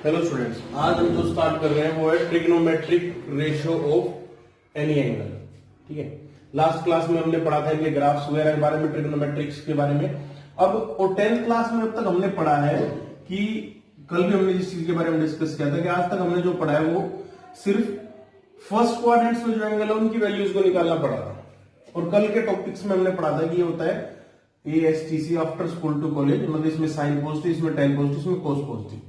Hello students, आज हम जो स्टार्ट कर रहे हैं वो है trigonometric ratio of any angle. ठीक है, लास्ट क्लास में हमने पढ़ा था इनके ग्राफ्स वगैरह के बारे में, ट्रिग्नोमेट्रिक्स के बारे में। अब और 10th क्लास में अब तक हमने पढ़ा है कि कल भी हमने जिस चीज के बारे में डिस्कस किया था कि आज तक हमने जो पढ़ा है वो सिर्फ फर्स्ट क्वाड्रेंट्स में जो एंगल है उनकी वैल्यूज को निकालना पड़ा था। और कल के टॉपिक्स में हमने पढ़ा था कि ये होता है ASTC after school to college, मतलब इसमें साइन पॉजिटिव, इसमें टेन पॉजिटिव, इसमें कोस पॉजिटिव।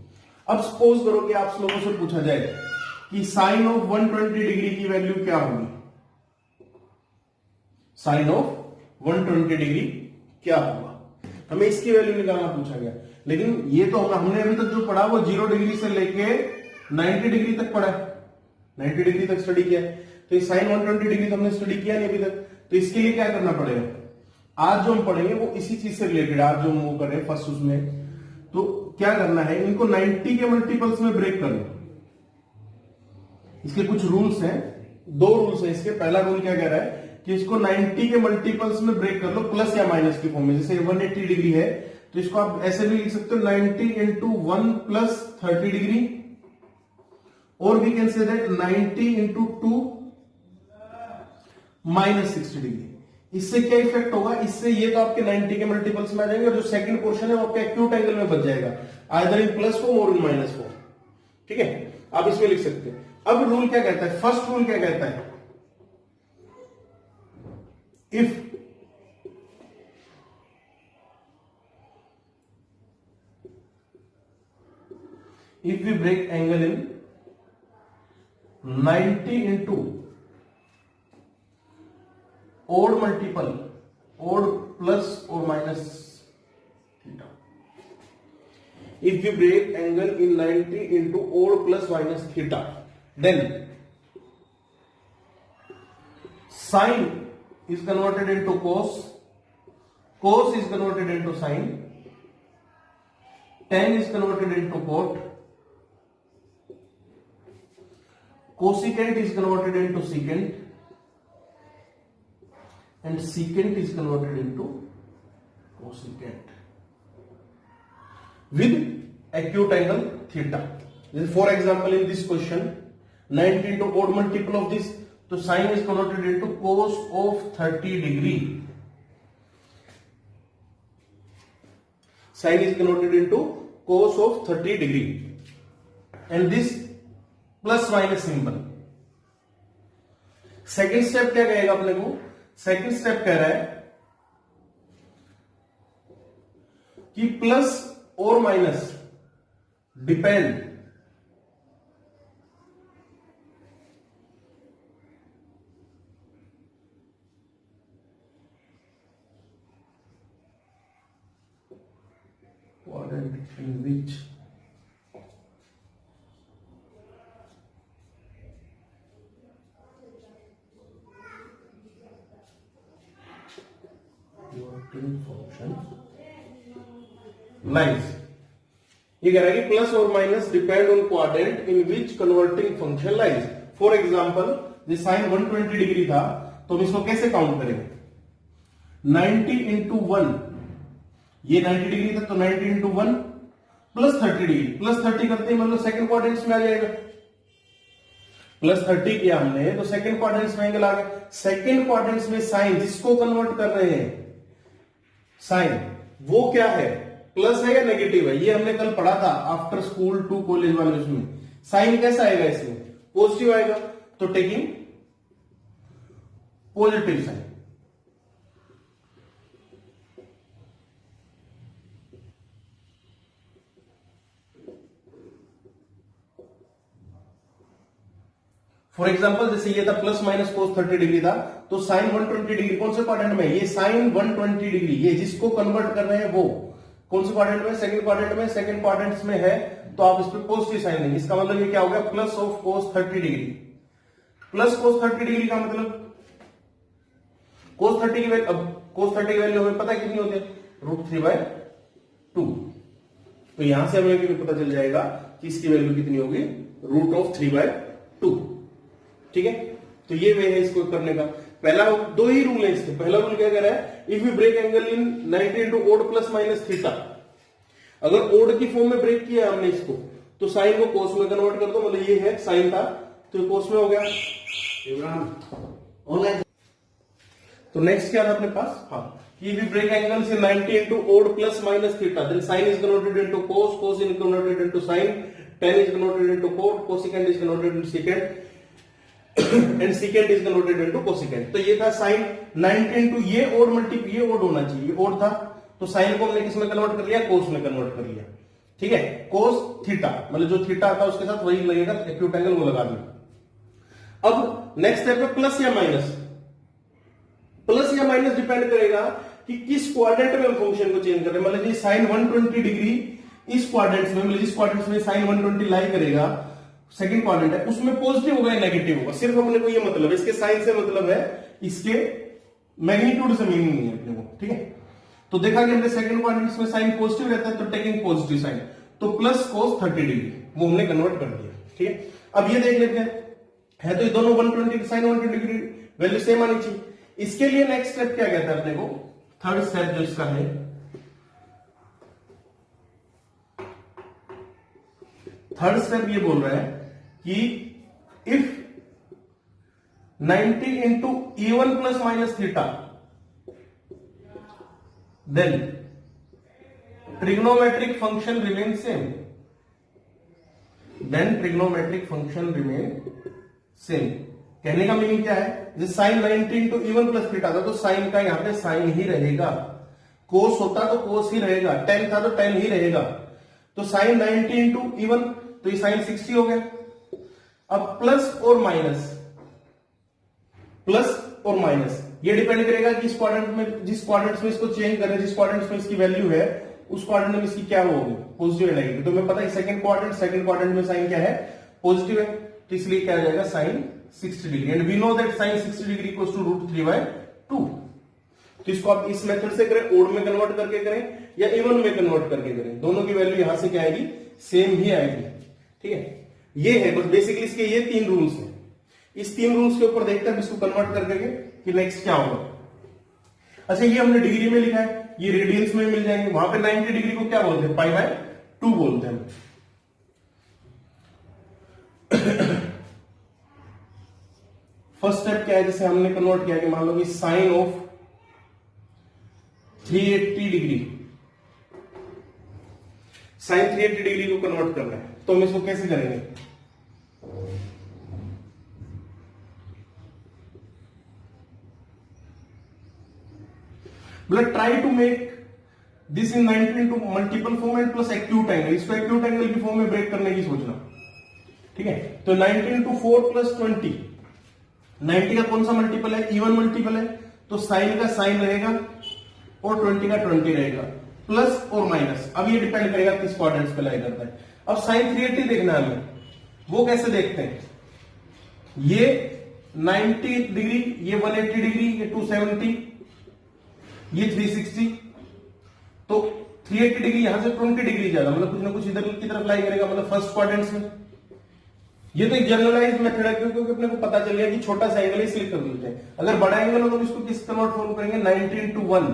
अब सपोज करो कि आप लोगों से पूछा जाए कि साइन ऑफ 120 डिग्री की वैल्यू क्या होगी, साइन ऑफ 120 डिग्री क्या होगा, हमें इसकी वैल्यू निकालना पूछा गया। लेकिन ये तो हमने अभी तक जो पढ़ा वो 0 डिग्री से लेके 90 डिग्री तक पढ़ा, 90 डिग्री तक स्टडी किया। तो ये साइन 120 डिग्री तो हमने स्टडी किया नहीं अभी तक, तो इसके लिए क्या करना पड़ेगा, आज जो हम पढ़ेंगे वो इसी चीज से रिलेटेड। आज जो मूव कर रहे हैं फर्स्ट उसमें, तो क्या करना है, इनको 90 के मल्टीपल्स में ब्रेक कर लो। इसके कुछ रूल्स हैं, 2 रूल्स हैं इसके। पहला रूल क्या कह रहा है कि इसको 90 के मल्टीपल्स में ब्रेक कर लो, प्लस या माइनस की फॉर्म में। जैसे 180 डिग्री है तो इसको आप ऐसे भी लिख सकते हो 90 इंटू 1 प्लस 30 डिग्री, और we can say that 90 into 2 minus 60 degree. इससे क्या इफेक्ट होगा, इससे ये तो आपके 90 के मल्टीपल्स में आ जाएंगे और जो सेकंड पोर्शन है वो आपके एक्यूट एंगल में बच जाएगा, आइदर इन प्लस फॉर्म और इन माइनस फॉर्म। ठीक है, आप इसमें लिख सकते हैं। अब रूल क्या कहता है, फर्स्ट रूल क्या कहता है, if we break angle in 90 into odd multiple, odd plus or minus theta, if we break angle in 90 into odd plus minus theta, then sine is converted into cos, cos is converted into sine, tan is converted into cot, cosecant is converted into secant, and secant is converted into cosecant with acute angle theta. For example, in this question 90 into odd multiple of this, so sine is converted into cos of 30 degree, sine is converted into cos of 30 degree, and this plus minus symbol. Second step क्या कहेगा अपने को, second step कह रहा है कि plus और minus depend in which function lies. ये कह रहा है कि प्लस और minus depend on quadrant in which converting function lies. For example ये साइन 120 डिग्री था, तो हम इसको कैसे काउंट करेंगे, 90 इंटू 1, ये 90 डिग्री था तो 90 इंटू 1 प्लस 30 डिग्री, प्लस 30 करते ही मतलब सेकंड क्वाड्रेंट्स में आ जाएगा। प्लस 30 किया हमने तो सेकंड क्वाड्रेंट्स में एंगल आ गया। सेकंड क्वाड्रेंट्स में साइन जिसको कन्वर्ट कर रहे हैं, साइन वो क्या है, प्लस है या नेगेटिव है, ये हमने कल पढ़ा था आफ्टर स्कूल टू कॉलेज वाले उसमें। साइन कैसा आएगा, इसमें पॉजिटिव आएगा, तो taking positive sine. For example जैसे ये था प्लस माइनस कोस 30 डिग्री था, तो साइन 120 डिग्री कौन से क्वाड्रेंट में, ये साइन 120 डिग्री, ये जिसको कन्वर्ट कर रहे हैं वो कौन से क्वाड्रेंट में, सेकंड क्वाड्रेंट में। सेकंड क्वाड्रेंट में है तो आप इस पर पॉजिटिव साइन देंगे। इसका मतलब ये क्या हो गया, plus of cos 30 degree. Plus cos 30 degree का मतलब कोस 30 की वैल्यू, अब कोस 30 की वैल्यू हमें पता कितनी होती है, √3/2। तो यहां से हमें पता चल जाएगा कि इसकी वैल्यू कितनी होगी, √3/2। ठीक है, तो ये वे है इसको करने का। पहला 2 ही रूल है इसके। पहला रूल क्या कह रहा है, if you break angle in 90 into odd plus minus theta, अगर ओड की फॉर्म में ब्रेक किया हमने इसको तो साइन को कोस में कन्वर्ट कर दो, मतलब ये है साइन था तो कोस में हो गया। ऑनलाइन। तो नेक्स्ट क्या था अपने पास, हाँ, ये भी ब्रेक एंगल से 90 into odd plus minus theta, then sine is converted into cos, cos is converted into sine, tan is converted into cot, cosecant is converted into secant and secant is converted into cosecant. तो ये था sine 90 into ये odd multiple, ये odd होना चाहिए, ये odd था तो साइन को हमने किस में कन्वर्ट कर लिया, कोस में कन्वर्ट कर लिया। ठीक है, कोस थीटा मतलब जो थीटा था उसके साथ वही लगेगा एक्यूट एंगल, वो लगा दिया। अब नेक्स्ट स्टेप है प्लस या माइनस। प्लस या माइनस डिपेंड करेगा कि किस क्वाड्रेंट में हम फंक्शन को चेंज कर रहे हैं। मतलब साइन 120 डिग्री इस क्वाड्रेंट में, मतलब जिस क्वाड्रेंट में साइन 120 लाई करेगा, सेकंड क्वाड्रेंट है, उसमें पॉजिटिव होगा या नेगेटिव होगा, सिर्फ अपने को ये मतलब है, इसके साइन से मतलब है, इसके मैग्नीट्यूड से मीनिंग नहीं है अपने को। ठीक है, तो देखा कि हमने सेकंड क्वाड्रेंट में साइन पॉजिटिव रहता है तो टेकिंग पॉजिटिव साइन, तो प्लस कोस 30 डिग्री वो हमने कन्वर्ट कर दिया। ठीक है, अब ये देख लेते हैं, है तो ये दोनों 120 साइन 120 डिग्री वैल्यू सेम आनी चाहिए। इसके लिए नेक्स्ट स्टेप क्या कहता है अपने को, थर्ड स्टेप जो इसका है, थर्ड स्टेप ये बोल रहा है कि if 90 into E1 plus minus theta then trigonometric function remain same, then trigonometric function remain same. कहने का मीनिंग क्या है, जैसे sign 90 into E1 plus theta था तो साइन का यहां पे साइन ही रहेगा, कोस होता तो कोस ही रहेगा, टेन था तो टेन ही रहेगा, तो साइन 90 इंटू E1 तो ये साइन 60 हो गया। अब प्लस और माइनस, प्लस और माइनस ये डिपेंड करेगा कि इस क्वाड्रेंट में, जिस क्वाड्रेंट में इसको चेंज करें, जिस क्वाड्रेंट में इसकी वैल्यू है उस क्वाड्रेंट में इसकी क्या होगी, पॉजिटिव या नेगेटिव। तो मैं पता है सेकंड क्वाड्रेंट में साइन क्या है, पॉजिटिव है, तो इसलिए क्या हो जाएगा sine 60 degree, and we know that sine 60 degree equals to √3/2। तो इसको आप इस मेथड से करें, ओड में कन्वर्ट करके करें या इवन में कन्वर्ट करके करें, दोनों की वैल्यू यहां से क्या आएगी, सेम ही आएगी। ठीक है, ये है बस बेसिकली इसके ये 3 रूल्स हैं। इस 3 रूल्स के ऊपर देखते हैं इसको कन्वर्ट कर देंगे कि नेक्स्ट क्या होगा। अच्छा, ये हमने डिग्री में लिखा है, ये रेडियंस में मिल जाएंगे, वहां पे 90 डिग्री को क्या बोलते हैं, π/2 बोलते हैं। फर्स्ट स्टेप क्या है, जैसे हमने कन्वर्ट किया कि मान लो कि sine of 380 degree, sine 380 degree को कन्वर्ट करना है, तो हम इसको कैसे करेंगे, मतलब try to make this in 90 into multiple form and plus acute angle, इसको एक्यूट एंगल की फॉर्म में ब्रेक करने की सोचना। ठीक है, तो 90 इंटू 4 प्लस 20, 90 का कौन सा मल्टीपल है, E1 मल्टीपल है, तो साइन का साइन रहेगा और 20 का 20 रहेगा, प्लस और माइनस। अब ये डिपेंड करेगा किस क्वाड्रेंट्स पे लाई करता है। अब साइन 380 देखना है हमें, वो कैसे देखते हैं, ये 90 डिग्री, ये 180 डिग्री, ये 270, ये 360, तो 380 डिग्री यहां से 20 डिग्री ज्यादा, मतलब कुछ ना कुछ इधर की तरफ लाई करेगा, मतलब फर्स्ट क्वाड्रेंट्स में। ये तो एक जनरलाइज मेथड है क्योंकि अपने को पता चल गया कि छोटा सा एंगल इसलिए कर देते हैं। अगर बड़ा एंगल हो तो इसको किस कन्वर्ट फॉर्म करेंगे, 90 इंटू 1,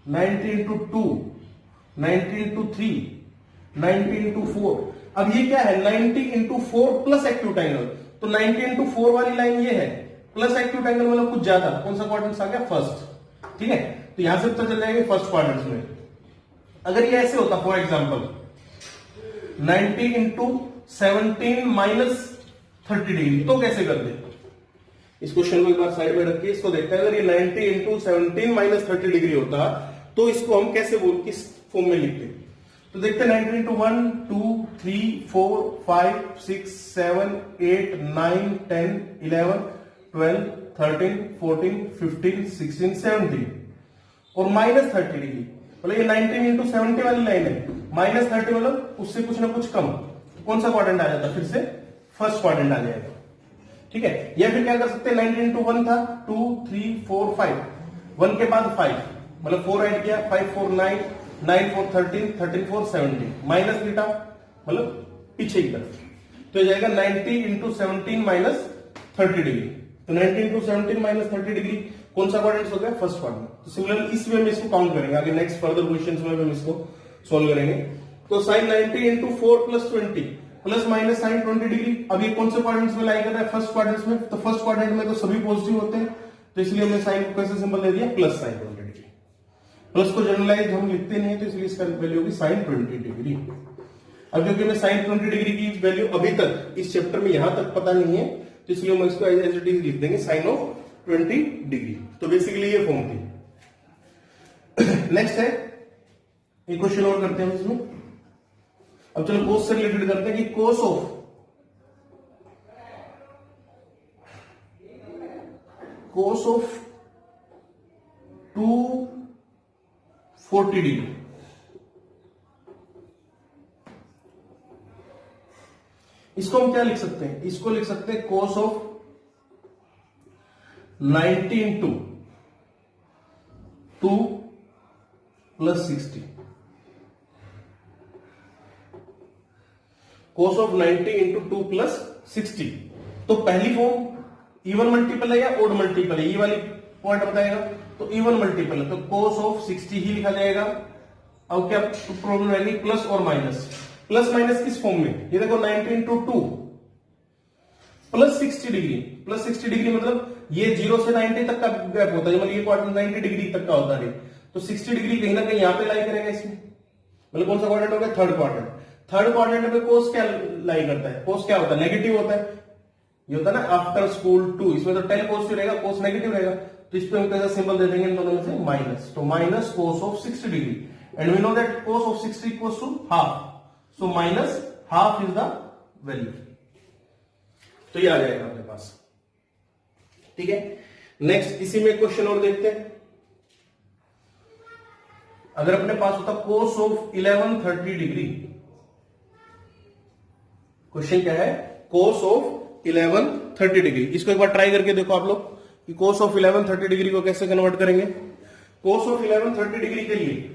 90 इंटू 2, 90 इंटू 3, 90 इंटू 4। अब ये क्या है, 90 इंटू 4 प्लस एक्यूट एंगल, तो 90 इंटू 4 वाली लाइन ये है, प्लस एक्यूट एंगल मतलब कुछ ज्यादा, कौन सा क्वाड्रेंट आ गया, फर्स्ट। ठीक है, तो यहां से पता चल जाएगा फर्स्ट क्वाड्रेंट में। अगर ये ऐसे होता, for example 90 into 17 minus 30 degree, तो कैसे कर दे, इस क्वेश्चन को एक बार साइड में रखिए, इसको देखते हैं। अगर ये 90 इंटू 17 माइनस 30 डिग्री होता तो इसको हम कैसे किस फॉर्म में लिखते, तो देखते हैं 90 इंटू 1, 2, 3, 4, 5, 6, 7, 8, 9, 10, 11, 12, 13, 14, 15, 16, 17 और माइनस 30 डिग्री, मतलब ये 19 इंटू 70 वाली लाइन है, माइनस 30 मतलब उससे कुछ ना कुछ कम, तो कौन सा क्वाड्रेंट आ जाता, फिर से फर्स्ट क्वाड्रेंट आ जाएगा। ठीक है, या फिर क्या कर सकते हैं, 90 इंटू 1 था, 2, 3, 4, 5, 1 के बाद 5, मतलब 4 ऐड किया, 5, 4, 9, 9, 4, 13, 13, 4, 17, माइनस थीटा मतलब पीछे की तरफ, तो ये जाएगा 90 इंटू 17 माइनस 30 डिग्री। तो 90 इंटू 17 माइनस 30 डिग्री कौन सा क्वाड्रेंट हो गया, फर्स्ट क्वाड्रेंट। तो सिमिलरली इस वे में इसको काउंट करेंगे, आगे नेक्स्ट फर्दर क्वेश्चंस में हम इसको सोल्व करेंगे। तो sine 90 into 4 plus 20 plus minus sine 20 degree. अब ये कौन से क्वाड्रेंट्स में लाई कर रहा है? फर्स्ट क्वाड्रेंट्स में। तो फर्स्ट क्वाड्रेंट में तो सभी पॉजिटिव होते हैं, तो इसलिए हमने साइन को कैसे सिंबल दे दिया? Plus sign 20 degree. प्लस को जनरलाइज हम लिखते नहीं है, तो इसलिए इसका वैल्यू होगी साइन 20 डिग्री। अब क्योंकि हमें साइन 20 डिग्री की वैल्यू अभी तक इस चैप्टर में यहां तक पता नहीं है, तो इसलिए हम इसको एज इट इज लिख देंगे साइन ऑफ 20 डिग्री। तो बेसिकली ये फॉर्म थी। नेक्स्ट है एक क्वेश्चन और करते हैं इसमें। अब चलो कोस से रिलेटेड करते हैं कि कोस ऑफ 240 डिग्री। इसको हम क्या लिख सकते हैं? इसको लिख सकते हैं cos of 90 into 2 plus 60। Cos of 90 into 2 plus 60। तो पहली फॉर्म इवन मल्टीपल है या ओड मल्टीपल है, ये वाली पॉइंट बताएगा। तो इवन मल्टीपल है तो कोस ऑफ 60 ही लिखा जाएगा। अब क्या प्रॉब्लम रहेगी? प्लस और माइनस। प्लस माइनस किस फॉर्म में? ये देखो 90 into 2 plus 60 degree. Plus 60 degree मतलब ये 0 से 90 तक का गैप होता है, मतलब ये क्वाड्रेंट 90 डिग्री तक का होता है। तो 60 डिग्री कहीं ना कहीं यहां पे लाई करेगा इसमें, मतलब कौन सा क्वाड्रेंट हो गया? Third quadrant. थर्ड क्वाड्रेंट में कोस क्या लाई करता है? कोस क्या होता है? नेगेटिव होता है। ये होता है ना आफ्टर स्कूल 2, इसमें तो 10 पॉजिटिव रहेगा, कोस नेगेटिव रहेगा। तो इस पे हम कैसा सिंबल दे देंगे इन दोनों में से? माइनस। तो minus cos of 60 degree, and we know that cos of 60 equals to half. So minus half is the value. तो ये आ जाएगा अपने पास। ठीक है, नेक्स्ट इसी में क्वेश्चन और देखते हैं। अगर अपने पास होता कोस ऑफ 1130 डिग्री, क्वेश्चन क्या है? Cos of 1130 degree. इसको एक बार ट्राई करके देखो आप लोग कि कोस ऑफ 1130 डिग्री को कैसे कन्वर्ट करेंगे। कोस ऑफ 1130 डिग्री के लिए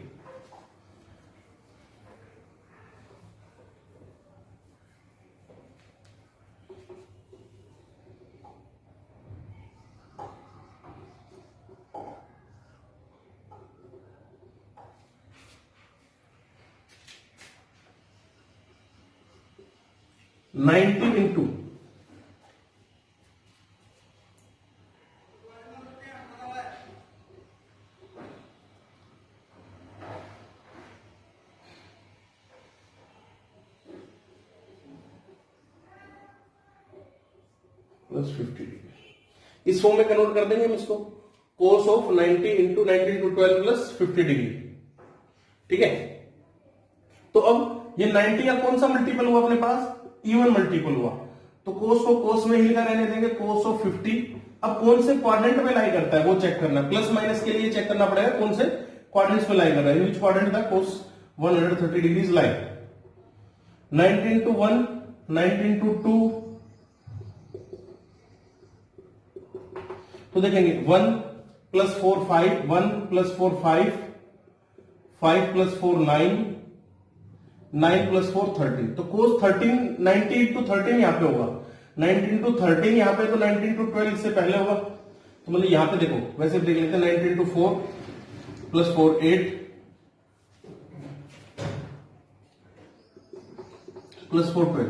नाइनटी इंटू प्लस 50 डिग्री, इस फॉर्म में कन्वर्ट कर देंगे हम इसको। Cos of 90 into 90 into 12 plus 50 degree. ठीक है, तो अब ये 90 का कौन सा मल्टीपल हुआ अपने पास? इवन मल्टीपल हुआ। तो कोस को कोस में ही लिखा रहने देंगे, कोस ऑफ 50। अब कौन से क्वाड्रेंट में लाई करता है वो चेक करना। प्लस माइनस के लिए चेक करना पड़ेगा कौन से क्वाड्रेंट्स में लाई कर रहा है। विच क्वाड्रेंट था? कोस 130 डिग्रीज लाई। 90 इंटू 1, 90 इंटू 2, तो देखेंगे 1 प्लस 4 5, 1 प्लस 4 5, 5 प्लस 4 9, 9 प्लस 4 13। तो कोस 13 90 इंटू 13 यहां पे होगा, 90 इंटू 13 यहां पे, तो 90 इंटू 12 इससे पहले होगा। तो मतलब यहां पे देखो, वैसे देख लेते हैं 90 इंटू 4 प्लस 4 8 प्लस 4 12।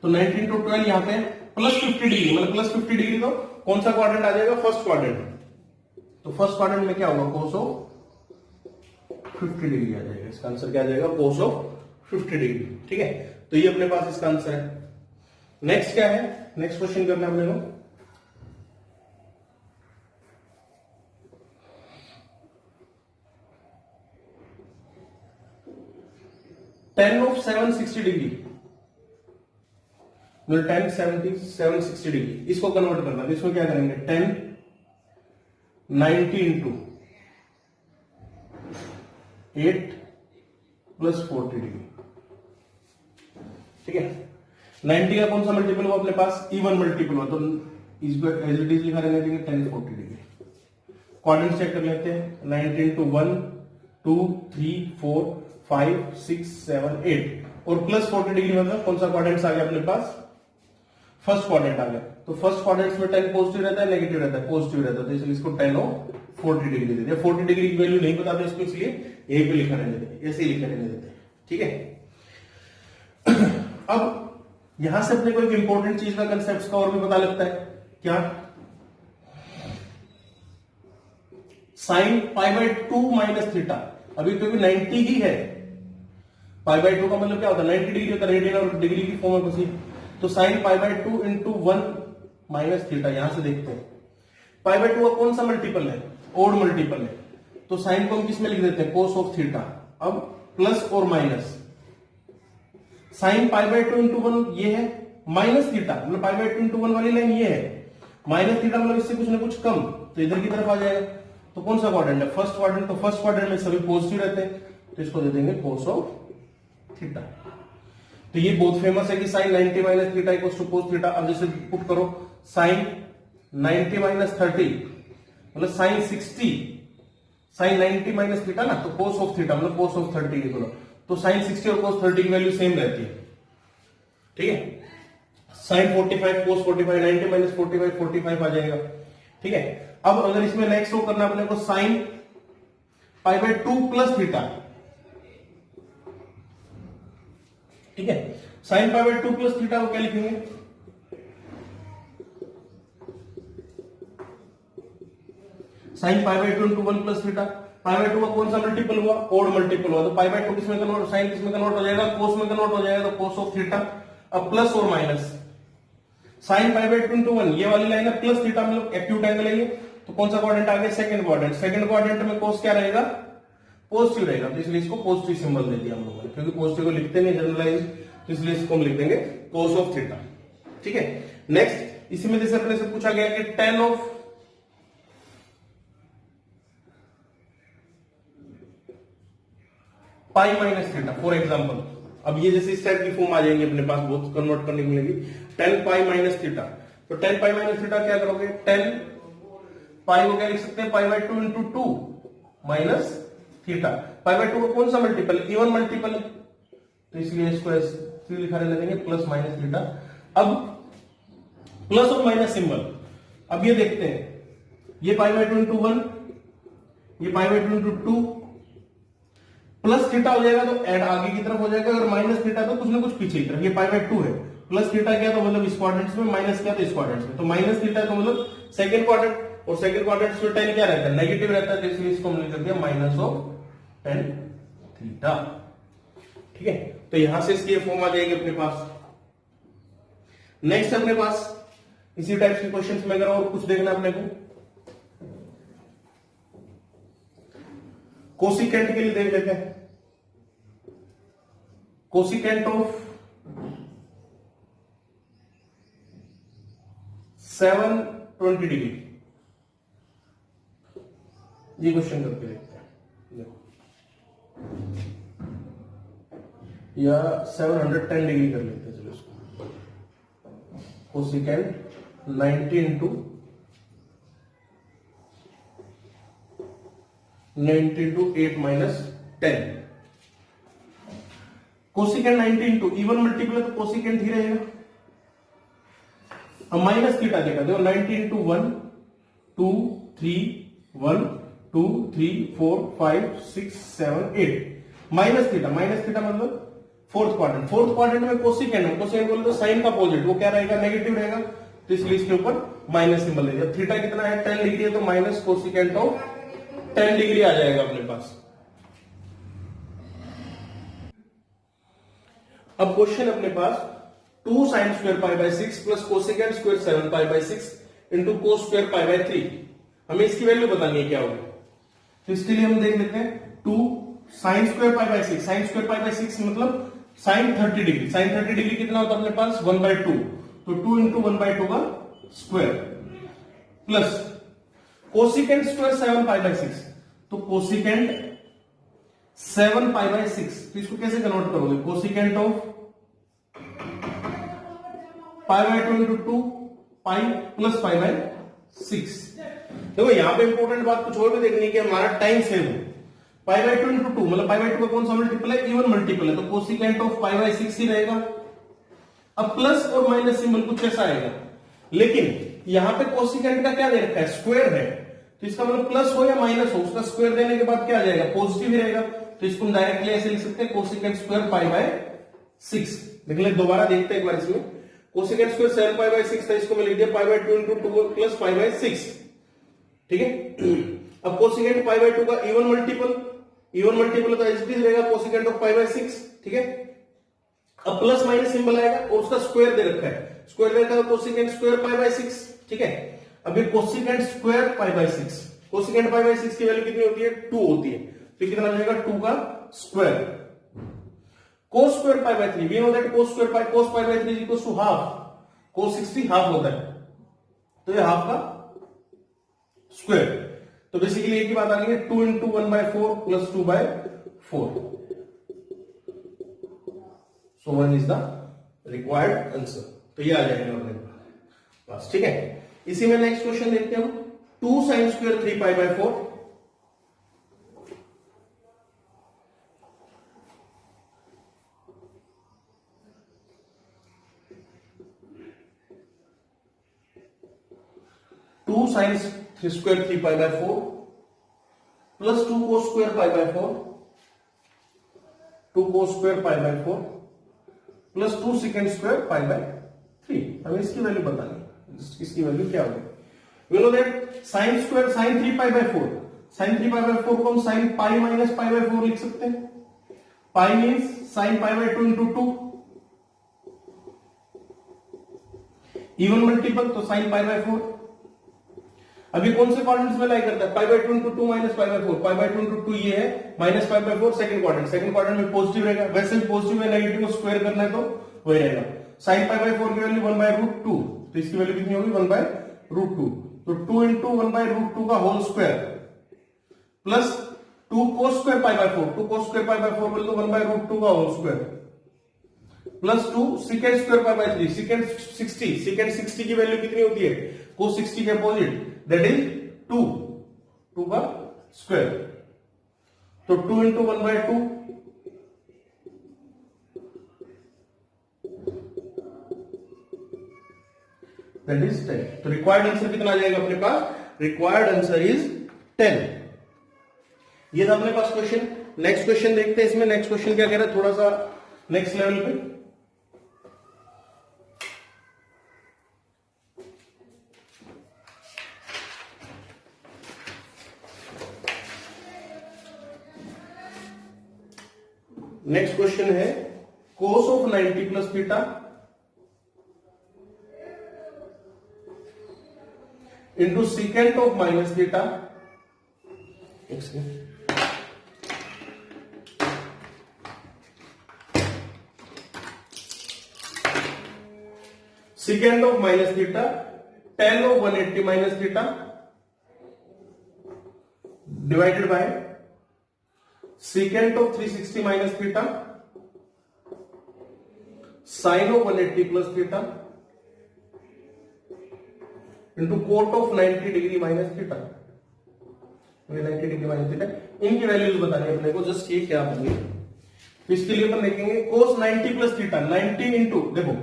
तो 90 इंटू 12 यहां पे प्लस 50 डिग्री, मतलब प्लस 50 डिग्री तो कौन सा क्वाड्रेंट आ जाएगा? First quadrant. तो फर्स्ट क्वाड्रेंट में क्या होगा? कोस ऑफ 50 डिग्री आ जाएगा। इसका आंसर क्या आ जाएगा? Cos of 50 degree. ठीक है, तो ये अपने पास इसका आंसर है। नेक्स्ट क्या है? नेक्स्ट क्वेश्चन करना है अपने को। टेन ऑफ 760 डिग्री, 10 70 760 डिग्री, इसको कन्वर्ट करना है। इसको क्या करेंगे? 10 90 इंटू 8 प्लस 40 डिग्री। ठीक है, 90 का कौन सा मल्टीपल हुआ अपने पास? इवन मल्टीपल हुआ, तो इसको एज इट इज लिखा रहने देंगे 10 40 डिग्री। क्वाड्रेंट चेक कर लेते हैं। 90 इंटू 1 2 3 4 5 6 7 8 और प्लस 40 डिग्री मतलब कौन सा क्वाड्रेंट आ गया अपने पास? फर्स्ट क्वाड्रेंट आ गया। तो फर्स्ट क्वाड्रेंट में 10 पॉजिटिव रहता है, नेगेटिव रहता है? पॉजिटिव रहता है, तो इसलिए इसको 10 और 40 डिग्री देते हैं। 40 डिग्री की वैल्यू नहीं बताते इसको, इसलिए यहीं पे लिखा रहने देते, ऐसे ही लिखा रहने देते हैं। ठीक है, अब यहां से अपने को एक इंपॉर्टेंट चीज का कंसेप्ट का और भी पता लगता है, क्या? Sign pi by 2 minus theta, अभी क्योंकि 90 ही है, पाई बाय 2 का मतलब क्या होता है, 90 डिग्री होता है, रेडियन और डिग्री की फॉर्म में कुछ, तो sine pi by 2 into 1 minus theta. यहां से देखते हैं पाई बाय 2 का कौन सा मल्टीपल है, ओड मल्टीपल है, तो साइन को हम किस में लिख देते हैं, कोस ऑफ थीटा। अब प्लस और minus, sign pi by 2 into 1 ये है, माइनस थीटा मतलब पाई बाय 2 इंटू 1 वाली लाइन ये है, माइनस थीटा मतलब इससे कुछ ना कुछ कम, तो इधर की तरफ आ जाएगा। तो कौन सा क्वाड्रेंट है, फर्स्ट क्वाड्रेंट, तो फर्स्ट क्वाड्रेंट में सभी पॉजिटिव रहते हैं, तो इसको दे देंगे कोस ऑफ थीटा। तो ये बहुत फेमस है कि sine 90 minus theta equals to cos theta. अब जैसे पुट करो साइन 90 माइनस 30 मतलब साइन 60, साइन 90 माइनस थीटा ना, तो कोस ऑफ थीटा मतलब कोस ऑफ 30 लिख लो, तो साइन 60 और कोस 30 की वैल्यू सेम रहती है, ठीक है। साइन 45 कोस 45, 90 माइनस 45 45 आ जाएगा, ठीक है। अब अगर इसमें नेक्स्ट रो करना अपने को sign pi by 2 plus theta, ठीक है। Sign pi by 2 plus theta को क्या लिखेंगे, sign pi by 2 into 1 plus theta. Pi by 2 का कौन सा मल्टीपल हुआ, ओड मल्टीपल हुआ, तो पाई बाय 2 किसमें कन्वर्ट, साइन किसमें कन्वर्ट हो जाएगा, कोस में कन्वर्ट हो जाएगा, तो कोस ऑफ थीटा। अब प्लस और minus, sign pi by 2 into 1 ये वाली लाइन है, प्लस थीटा मतलब एक्यूट एंगल है ये, तो कौन सा क्वाड्रेंट आ गया, सेकंड क्वाड्रेंट। सेकंड क्वाड्रेंट में कोस क्या रहेगा, पॉजिटिव रहेगा, तो इसलिए इसको पॉजिटिव सिंबल दे दिया हम लोगों ने, क्योंकि पॉजिटिव को लिखते नहीं जनरलाइज, तो इसलिए इसको हम लिख देंगे कोस ऑफ थीटा, ठीक है। नेक्स्ट इसी में जैसे अपने से पूछा गया कि ten of pi minus theta for example. अब ये जैसे इस टाइप की फॉर्म आ जाएंगे अपने पास, बहुत कन्वर्ट करने को मिलेगी। 10 पाई माइनस थीटा, तो 10 पाई माइनस थीटा क्या करोगे, 10 पाई को क्या लिख सकते हैं, पाई by 2 into 2 minus theta. Pi by 2 का कौन सा मल्टीपल, इवन मल्टीपल है, तो इसलिए इसको ऐसे लिखा देंगे प्लस माइनस थीटा। अब प्लस और माइनस सिंबल, अब ये देखते हैं, ये पाई बाय 2 इंटू 1, ये पाई बाय 2 इंटू 2, प्लस थीटा हो जाएगा तो ऐड आगे की तरफ हो जाएगा, अगर माइनस थीटा तो कुछ ना कुछ पीछे की तरफ। ये पाई बाय 2 है, प्लस थीटा क्या तो मतलब इस क्वाड्रेंट्स में, माइनस क्या तो इस क्वाड्रेंट्स में, तो माइनस थीटा तो मतलब सेकंड क्वाड्रेंट, और सेकंड क्वाड्रेंट में टेन क्या रहता है, नेगेटिव रहता है, तो इसलिए इसको हम लिख दिया माइनस ऑफ टेन थीटा, ठीक है। तो यहां से इसकी फॉर्म आ जाएगी अपने पास। नेक्स्ट अपने पास इसी टाइप के क्वेश्चंस में अगर और कुछ देखना अपने को, कोसिकेंट के लिए देख लेते हैं। कोसिकेंट ऑफ 720 डिग्री, ये क्वेश्चन करके देखते हैं, देखो, या 710 डिग्री कर लेते हैं, चलो इसको। Cosecant 90 into 8 minus 10, cosecant 90 into even multiple है तो कोसिकेंट ही रहेगा। अब माइनस थीटा देखा, देखो 90 इंटू 1 2 3 1 2 3 4 5 6 7 8 माइनस थीटा मतलब फोर्थ क्वाड्रेंट। फोर्थ क्वाड्रेंट में कोसिकेंट है, कोसिकेंट बोले तो साइन का अपोजिट, वो क्या रहेगा, नेगेटिव रहेगा, तो इसलिए इसके ऊपर माइनस सिंबल ले दिया। थीटा कितना है, 10 डिग्री है, तो माइनस कोसिकेंट ऑफ 10 डिग्री आ जाएगा अपने पास। अब क्वेश्चन अपने पास 2 sine square pi bye 6 plus cosecant square 7 pi by 6 into cos square pi by 3, हमें इसकी वैल्यू बतानी है क्या होगी। तो इसके लिए हम देख लेते हैं 2 sine square pi bye 6, sine square pi bye 6 मतलब साइन 30 डिग्री, साइन 30 डिग्री कितना होता है अपने पास 1/2, तो 2 इंटू 1/2 का square plus cosecant square 7 pi by 6, तो कोसिकेंट 7 पाई बाय 6, तो इसको कैसे कन्वर्ट करोगे, cosecant of pi by 2 into 2 pi plus pi by 6। देखो यहां पे इंपॉर्टेंट बात कुछ और भी देखनी है कि हमारा टाइम सेव हो। पाई बाय 2 इंटू 2 मतलब पाई बाय 2 का कौन सा मल्टीपल है, इवन मल्टीपल है, तो कोसिकेंट ऑफ पाई बाय 6 ही रहेगा। अब प्लस और माइनस सिंबल कुछ ऐसा आएगा, लेकिन यहां पे कोसिकेंट का क्या दे रखा है, स्क्वायर है, तो इसका मतलब प्लस हो या माइनस हो, उसका स्क्वायर देने के बाद क्या आ जाएगा, पॉजिटिव ही रहेगा, तो इसको डायरेक्टली ऐसे लिख सकते हैं कोसिकेंट स्क्वायर पाई बाय 6 लिख ले। दोबारा देखते हैं एक बार इसमें। कोसेकेंट स्क्वायर 7 पाई बाय 6 था, इसको मैं लिख दिया पाई by 2 into 2 plus pi by 6। ठीक है। अब कोसेकेंट पाई बाय 2 का इवन मल्टीपल तो एज इट इज रहेगा कोसेकेंट ऑफ पाई बाय 6। ठीक है। अब प्लस माइनस सिंबल आएगा और उसका स्क्वायर दे रखा है, स्क्वायर दे रखा है कोसेकेंट स्क्वायर पाई बाय 6। ठीक है। अभी cosecant square pi bye 6, cosecant pi by 6 की वैल्यू कितनी होती है? 2 होती है। तो कितना आ जाएगा? 2 का square. Cos square pi by 3, we know that cos pi by 3 equals to half, cos 60 half होता है, तो ये हाफ का स्क्वायर। तो बेसिकली एक ही बात आ गई है, 2 into 1/4 plus 2/4। So 1 is the required answer. तो ये आ जाएगा अपने पास। ठीक है। इसी में नेक्स्ट क्वेश्चन देखते हैं हम। 2 sine square 3 pi by 4, two sine square 3 pi by 4 plus 2 cos square pi by 4, 2 cos square pi by 4 plus 2 second square pi by 3। हमें इसकी वैल्यू बतानी है, इसकी वैल्यू क्या होगी? We know that sine square sine 3 pi by 4, sine 3 pi by 4 को हम sine pi minus pi by 4 लिख सकते हैं। Pi means sine pi by 2 into 2, even multiple तो साइन पाई बाय 4। अभी कौन से क्वाड्रेंट्स में लाई करता है? Pi by 2 into 2 minus pi by 4, pi by 2 into 2 ये है, minus pi by 4 second quadrant में पॉजिटिव रहेगा। वैसे भी पॉजिटिव में नेगेटिव को स्क्वायर करना है तो वही रहेगा। साइन पाई बाय 4 की वैल्यू 1/√2, तो इसकी वैल्यू कितनी होगी? 1/√2। तो 2 इंटू 1/√2 का whole square plus 2 cos square pi by 4, 2 cos square pi by 4 बोल दो 1/√2 का whole square plus 2 second square pi by 3, second 60 की वैल्यू कितनी होती है? कोस 60 के अपोजिट, दैट इज 2 का स्क्वायर। तो 2 इंटू 1/2 दैट इज 10। तो रिक्वायर्ड आंसर कितना आ जाएगा अपने पास? Required answer is 10। ये था अपने पास क्वेश्चन। नेक्स्ट क्वेश्चन देखते हैं। इसमें नेक्स्ट क्वेश्चन क्या कह रहा है, थोड़ा सा नेक्स्ट लेवल पे। नेक्स्ट क्वेश्चन है cos of 90 plus theta into secant of minus theta, secant of minus theta, tan of 180 minus theta divided by secant of 360 minus theta, sin of 180 plus theta into cot of 90 degree minus theta, 90 degree minus theta. इनकी values बतानी है अपने को। Just ये क्या होंगे, तो इसके लिए अपन देखेंगे cos 90 प्लस थीटा, 90 इंटू, देखो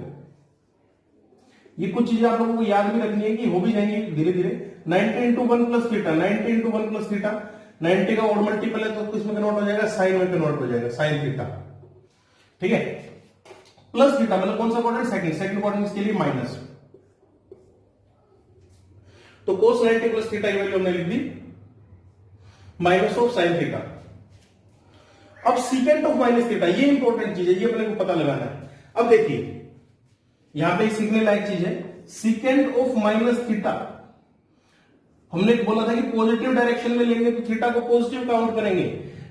ये कुछ चीजें आप लोगों को याद भी रखनी है कि हो भी जाएंगी धीरे धीरे। 90 into 1 plus theta, 90 into 1 plus theta, 90 का ऑड मल्टीपल है तो किसमें कन्वर्ट हो जाएगा? साइन में कन्वर्ट हो जाएगा, साइन थीटा। ठीक है। प्लस थीटा मतलब कौन सा क्वाड्रेंट? सेकंड क्वाड्रेंट, इसके लिए माइनस। तो कोस 90 प्लस थीटा की वैल्यू हमने लिख दी माइनस ऑफ साइन थीटा। अब सीकेंट ऑफ माइनस थीटा, ये इंपॉर्टेंट चीज है, ये अपने को पता लगाना है। अब देखिए यहां पे सीखने लायक चीज है, सीकेंट ऑफ माइनस थीटा। हमने बोला था कि पॉजिटिव डायरेक्शन में लेंगे तो थीटा को पॉजिटिव काउंट करेंगे,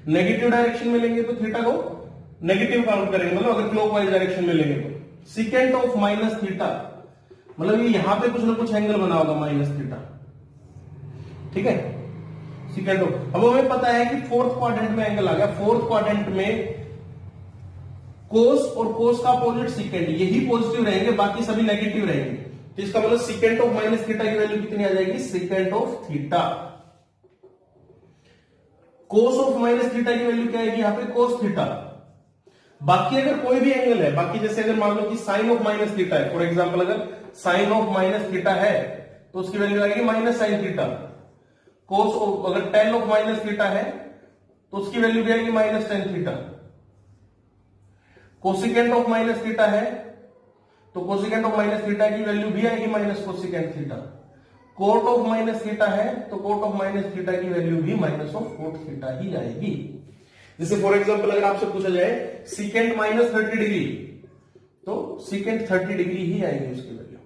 नेगेटिव डायरेक्शन में लेंगे तो थीटा को नेगेटिव काउंट करेंगे, मतलब अगर क्लॉकवाइज डायरेक्शन में लेंगे तो। सीकेंट ऑफ माइनस थीटा मतलब ये यहां पे कुछ ना कुछ एंगल बना होगा माइनस थीटा। ठीक है। सीकेंट ऑफ, अब हमें पता है कि फोर्थ क्वाड्रेंट में एंगल आ गया, फोर्थ क्वाड्रेंट में कोस और कोस का अपोजिट सीकेंट, यही पॉजिटिव रहेंगे, बाकी सभी नेगेटिव रहेंगे। तो इसका मतलब सीकेंट ऑफ माइनस थीटा की वैल्यू कितनी आ जाएगी? Secant of theta. Cos of minus theta की वैल्यू क्या आएगी? यहां पे कोस थीटा। बाकी अगर कोई भी एंगल है, बाकी जैसे अगर मान लो कि साइन ऑफ माइनस थीटा है, फॉर एग्जांपल अगर साइन ऑफ माइनस थीटा है तो उसकी वैल्यू आएगी minus sine theta. Cos of, अगर टेन ऑफ माइनस थीटा है तो उसकी वैल्यू भी आएगी minus tan theta. Cosecant of minus theta है तो कोसिकेंट ऑफ माइनस थीटा की वैल्यू भी आएगी minus cosecant theta. Cot of minus theta है तो कोट ऑफ माइनस थीटा की वैल्यू भी माइनस ऑफ कोट थीटा ही आएगी। जैसे फॉर एग्जांपल अगर आपसे पूछा जाए सीकेंट माइनस 30 डिग्री तो सीकेंट 30 डिग्री ही आएगी उसकी वैल्यू।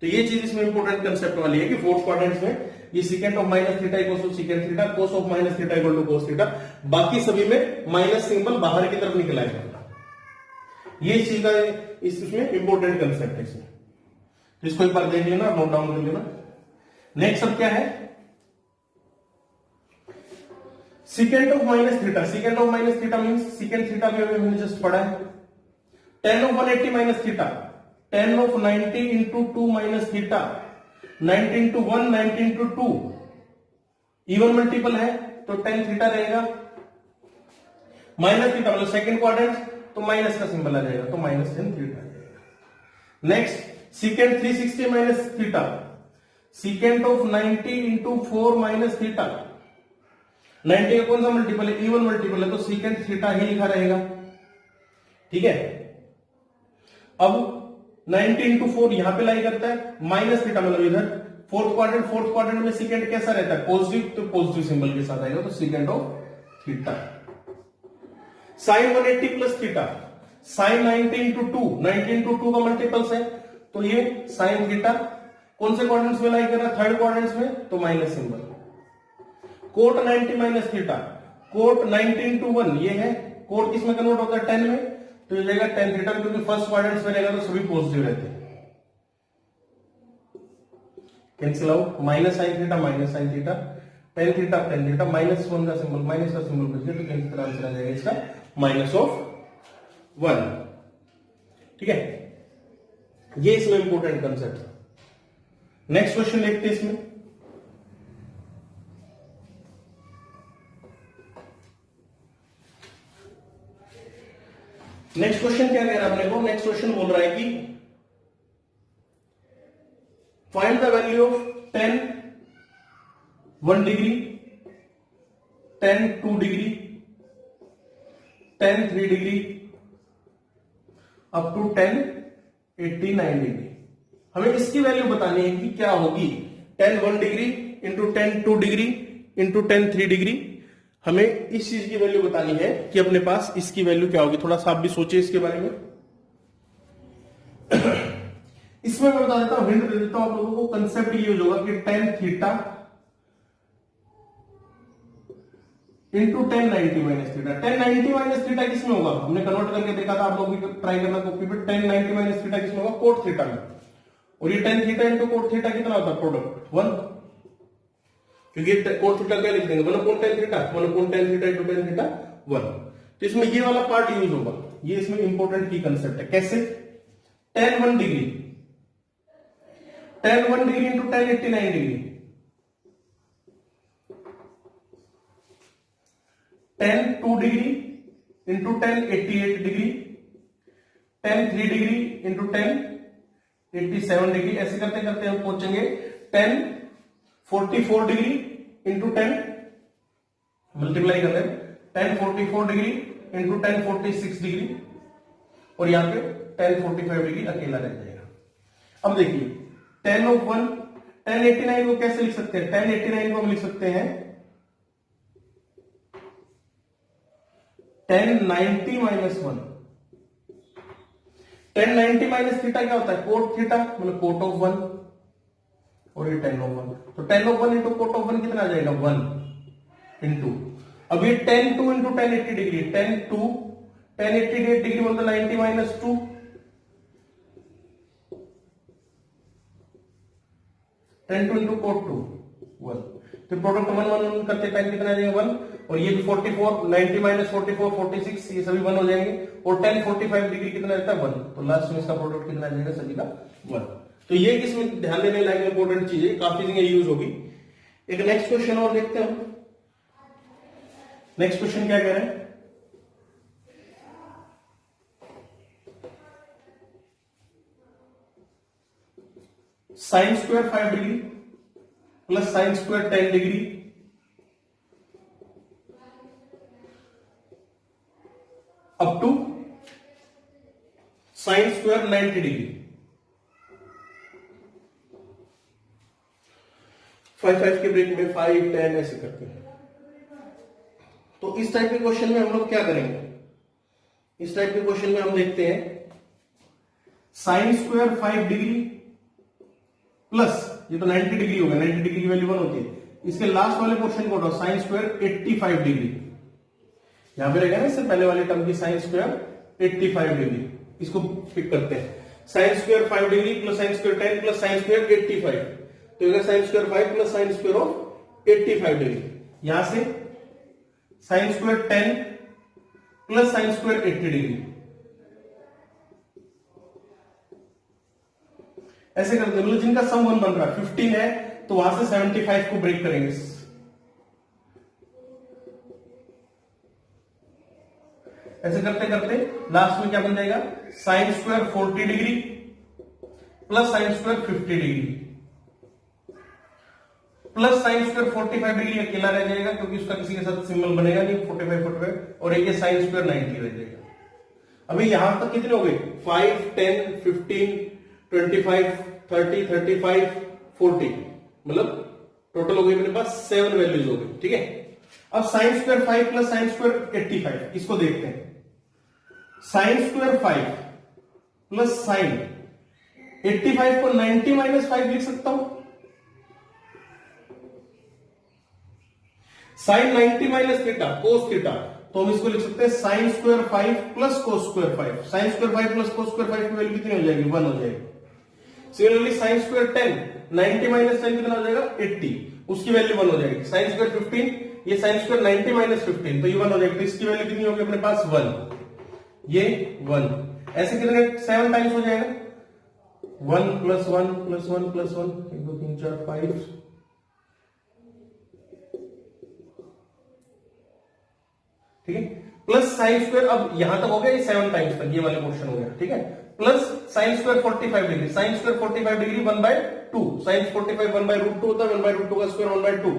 तो ये चीज इसमें इंपॉर्टेंट कंसेप्ट वाली है कि फोर्थ क्वाड्रेंट में ये secant of minus theta equal to secant theta, cos of minus theta equal to cos theta, बाकी सभी में माइनस सिंबल बाहर की तरफ निकल आएगा। ये चीज का इसमें इंपॉर्टेंट कंसेप्ट है इसमें, तो इसको एक बार देख लेना, नोट डाउन कर लेना। नेक्स्ट अब क्या है, secant of minus theta. Secant of minus theta means secant theta भी हमने जस्ट पढ़ा है। Ten of 180 minus theta, ten of 90 into 2 minus theta, 90 into 1, 90 into 2 even multiple है तो टेन थीटा रहेगा। माइनस थीटा मतलब सेकंड क्वाड्रेंट तो minus का सिंबल आ जाएगा तो माइनस 10 थीटा आ जाएगा। Next secant 360 minus theta, secant of 90 into 4 minus theta, 90 का कौन सा मल्टीपल है, इवन मल्टीपल है तो सीकेंट थीटा ही लिखा रहेगा। ठीक है, अब 90 इंटू 4 यहां पे लाई करता है, माइनस थीटा मतलब इधर फोर्थ क्वाड्रेंट में सीकेंट कैसा रहता है पॉजिटिव, तो पॉजिटिव सिंबल के साथ आएगा तो secant of theta. Sine 180 plus theta, sine 90 into 2, 90 into 2 का मल्टीपल्स है तो ये साइन थीटा। कौन से क्वाड्रेंट्स में लाई कर रहा है, थर्ड क्वाड्रेंट्स में तो minus symbol. Cot 90 minus theta, cot 90 into 1 ये है, कोट किसमें कन्वर्ट होता है 10 में तो ये जाएगा 10 थीटा, क्योंकि फर्स्ट क्वाड्रेंट्स में रहेगा तो सभी पॉजिटिव रहते हैं। Cancel out, minus sine theta minus sine theta, tan theta minus 1 का सिंबल, माइनस का सिंबल बच गया तो कैंसिल आंसर आ जाएगा इसका माइनस ऑफ 1। ठीक है, ये इसमें इंपॉर्टेंट कंसेप्ट। नेक्स्ट क्वेश्चन देखते हैं इसमें। नेक्स्ट क्वेश्चन क्या कह रहा है अपने को, नेक्स्ट क्वेश्चन बोल रहा है कि find the value of 10 1 degree, 10 2 degree, 10 3 degree up to 10 89 degree. हमें इसकी वैल्यू बतानी है कि क्या होगी। 10 1 degree into 10 2 degree into 10 3 degree, हमें इस चीज की वैल्यू बतानी है कि अपने पास इसकी वैल्यू क्या होगी। थोड़ा सा आप भी सोचिए इसके बारे में। इसमें मैं बता देता हूं, हिंट दे देता हूं आप लोगों को। कंसेप्ट ये यूज होगा कि 10 theta into 10 90 minus theta. 10 90 minus theta किसमें होगा, हमने कन्वर्ट करके देखा था, आप लोग भी ट्राई करना कॉपी पे। 10 90 माइनस थीटा किसमें होगा, कोट थीटा में। और ये 10 थीटा इंटू कोट थीटा कितना होता है, प्रोडक्ट 1, क्योंकि कोट थीटा क्या लिख देंगे 1/10 थीटा, 1/10 थीटा इंटू 10 थीटा 1। तो इसमें ये वाला पार्ट यूज होगा, ये इसमें इंपॉर्टेंट की कंसेप्ट है। कैसे, 10 1 degree, 10 1 degree into 10 89 degree, 10 2 degree into 10 88 degree, 10 3 degree into 10 87 degree. ऐसे करते करते हम पहुंचेंगे 10 44 डिग्री इंटू 10 मल्टीप्लाई कर रहे हैं, 10 44 डिग्री इंटू 10 46 डिग्री, और यहां पे 10 45 डिग्री अकेला रह जाएगा। अब देखिए 10 ऑफ 1, 10 89 को कैसे लिख सकते हैं, 10 89 को हम लिख सकते हैं 10 90 माइनस 1। 10 90 माइनस थीटा क्या होता है, कोट थीटा मतलब कोट ऑफ 1, और ये 10 ऑफ 1, तो 10 ऑफ 1 इंटू कोट ऑफ 1 कितना आ जाएगा 1 इंटू, अब ये 10 2 इंटू 10 80 डिग्री, 10 2 10 80 डिग्री बोलते 90 माइनस 2, 10 2 इंटू कोट 2 1, तो प्रोडक्ट 1 1 करते टाइम कितना आ जाएगा 1, और ये भी 44 90 माइनस 44 46 ये सभी 1 हो जाएंगे, और 10 45 डिग्री कितना रहता है 1, तो लास्ट में इसका प्रोडक्ट कितना आ जाएगा सभी का 1। तो ये किसमें ध्यान देने लायक इंपॉर्टेंट चीज है, काफी जगह यूज होगी। एक नेक्स्ट क्वेश्चन और देखते हैं हम। नेक्स्ट क्वेश्चन क्या कह रहे हैं, sine square 5 degree plus sine square 10 degree up to sine square 90 degree. 5 के ब्रेक में 5 10 ऐसे करते हैं। तो इस टाइप के क्वेश्चन में हम लोग क्या करेंगे, इस टाइप के क्वेश्चन में हम देखते हैं साइन स्क्वायर 5 डिग्री प्लस, ये तो 90 डिग्री हो गया, 90 डिग्री की वैल्यू 1 होती है। इसके लास्ट वाले पोर्शन को उठाओ, साइन स्क्वायर 85 डिग्री, यहां पे रहेगा ना इससे पहले वाले टर्म की साइन स्क्वायर 85 डिग्री, इसको पिक करते हैं। Sine square 5 degree plus sine square 10 plus sine square 85, तो ये sign square 5 plus sine square of 85 degree. यहां से sign square 10 plus sine square 80 degree, ऐसे करते हैं। मतलब जिनका सम 1 बन रहा है 15 है, तो वहां से 75 को ब्रेक करेंगे। ऐसे करते करते लास्ट में क्या बन जाएगा, sine square 40 degree plus sine square 50 degree plus sine square 45 degree अकेला रह जाएगा, क्योंकि उसका किसी के साथ सिंबल बनेगा नहीं, 45 और एक साइन स्क्वायर 90 रह जाएगा। अभी यहां तक कितने हो गए, 5 10 15 25 30 35 40, मतलब टोटल हो गई मेरे पास 7 वैल्यूज हो गई। ठीक है, अब sign square 5 plus sine square 85, इसको देखते हैं। साइन स्क्वायर 5 प्लस साइन 85 को 90 माइनस 5 लिख सकता हूं। Sine 90 minus theta cos theta, तो हम इसको लिख सकते हैं sine square 5 plus cos square 5। Sine square 5 plus cos square 5 की वैल्यू कितनी हो जाएगी, 1 हो जाएगी। सिमिलरली साइन स्क्वायर 10 90 माइनस 10 कितना हो जाएगा, 80, उसकी वैल्यू 1 हो जाएगी। साइन स्क्वायर 15, ये साइन स्क्वायर 90 माइनस 15, तो ये 1 हो जाएगी, तो इसकी वैल्यू कितनी होगी अपने पास, 1, ये 1। ऐसे कितने 7 टाइम्स हो जाएगा, 1 प्लस 1 प्लस 1 प्लस 1, 1 2 3 4 5, ठीक है, प्लस साइन स्क्वायर, अब यहां तक हो गया, ये 7 टाइम्स तक ये वाले पोर्शन हो गया। ठीक है, plus sine square 45 degree, sine square 45 degree 1/2, sine 45 1/√2 होता है, 1/√2 का square 1/2,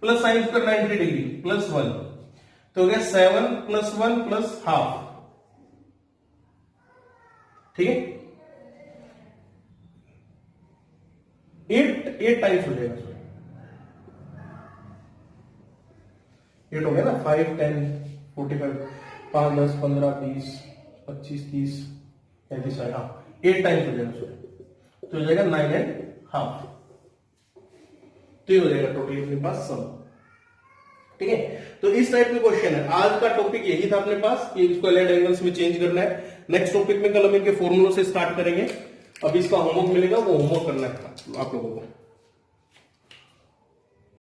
plus sine square 90 degree plus 1, तो हो गया 7 प्लस 1 प्लस हाफ। ठीक है, 8 टाइम्स हो जाएगा, 8 हो गया ना, 5 10 45 5 10 15 20 25 30 35, हाँ 8 टाइम्स हो जाएगा, तो हो जाएगा 9.5, तो ये हो जाएगा टोटली अपने पास सम। ठीक है, तो इस टाइप के क्वेश्चन है। आज का टॉपिक यही था अपने पास कि इसको एलाइड एंगल्स में चेंज करना है। नेक्स्ट टॉपिक में कल हम इनके फॉर्मूलों से स्टार्ट करेंगे। अभी इसका होमवर्क मिलेगा, वो होमवर्क करना है आप लोगों को।